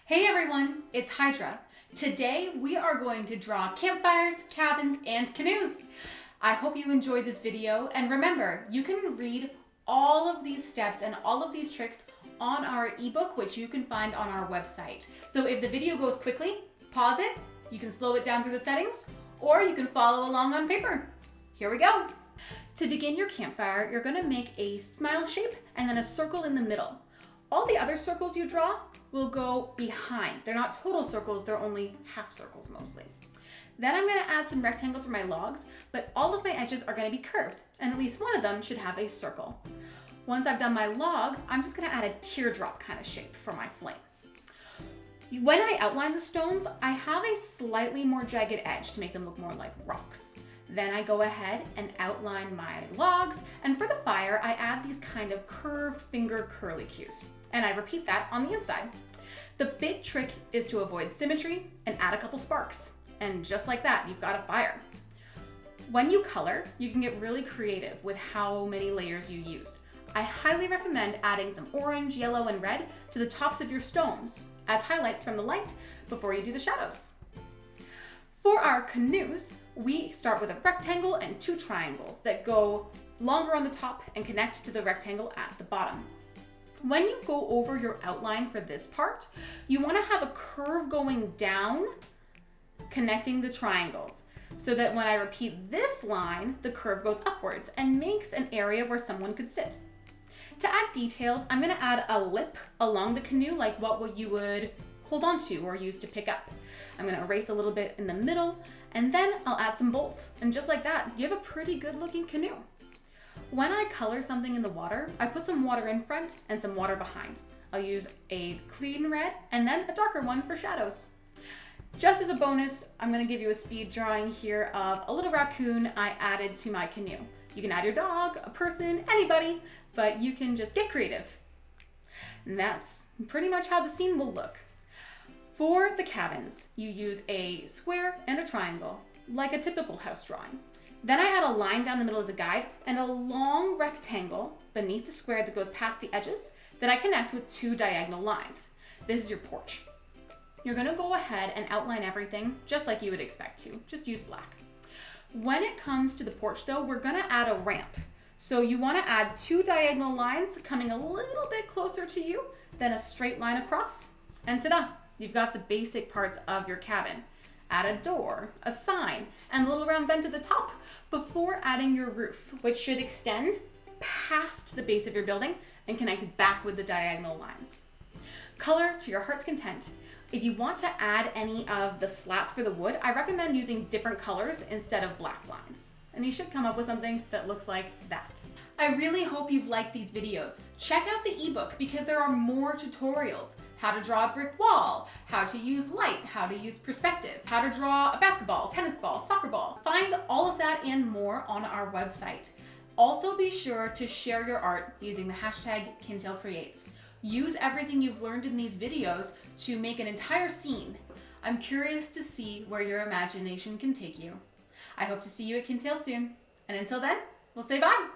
Hey everyone, it's Hydra. Today we are going to draw campfires, cabins, and canoes. I hope you enjoyed this video, and remember, you can read all of these steps and all of these tricks on our ebook, which you can find on our website. So if the video goes quickly, pause it, you can slow it down through the settings, or you can follow along on paper. Here we go. To begin your campfire, you're gonna make a smile shape and then a circle in the middle. All the other circles you draw will go behind. They're not total circles, they're only half circles mostly. Then I'm gonna add some rectangles for my logs, but all of my edges are gonna be curved, and at least one of them should have a circle. Once I've done my logs, I'm just gonna add a teardrop kind of shape for my flame. When I outline the stones, I have a slightly more jagged edge to make them look more like rocks. Then I go ahead and outline my logs, and for the fire, I add these kind of curved finger curlicues, and I repeat that on the inside. The big trick is to avoid symmetry and add a couple sparks, and just like that, you've got a fire. When you color, you can get really creative with how many layers you use. I highly recommend adding some orange, yellow, and red to the tops of your stones as highlights from the light before you do the shadows. For our canoes, we start with a rectangle and two triangles that go longer on the top and connect to the rectangle at the bottom. When you go over your outline for this part, you want to have a curve going down, connecting the triangles, so that when I repeat this line, the curve goes upwards and makes an area where someone could sit. To add details, I'm going to add a lip along the canoe, like what you would hold on to or use to pick up. I'm going to erase a little bit in the middle, and then I'll add some bolts, and just like that, you have a pretty good looking canoe. When I color something in the water, I put some water in front and some water behind. I'll use a clean red and then a darker one for shadows. Just as a bonus, I'm going to give you a speed drawing here of a little raccoon I added to my canoe. You can add your dog, a person, anybody, but you can just get creative. And that's pretty much how the scene will look. For the cabins, you use a square and a triangle, like a typical house drawing. Then I add a line down the middle as a guide and a long rectangle beneath the square that goes past the edges that I connect with two diagonal lines. This is your porch. You're gonna go ahead and outline everything just like you would expect to, just use black. When it comes to the porch though, we're gonna add a ramp. So you wanna add two diagonal lines coming a little bit closer to you, then a straight line across, and ta-da! You've got the basic parts of your cabin. Add a door, a sign, and a little round vent at the top before adding your roof, which should extend past the base of your building and connect back with the diagonal lines. Color to your heart's content. If you want to add any of the slats for the wood, I recommend using different colors instead of black lines. And you should come up with something that looks like that. I really hope you've liked these videos. Check out the ebook because there are more tutorials. How to draw a brick wall, how to use light, how to use perspective, how to draw a basketball, tennis ball, soccer ball. Find all of that and more on our website. Also be sure to share your art using the hashtag #KintailCreates. Use everything you've learned in these videos to make an entire scene. I'm curious to see where your imagination can take you. I hope to see you at Kintail soon. And until then, we'll say bye.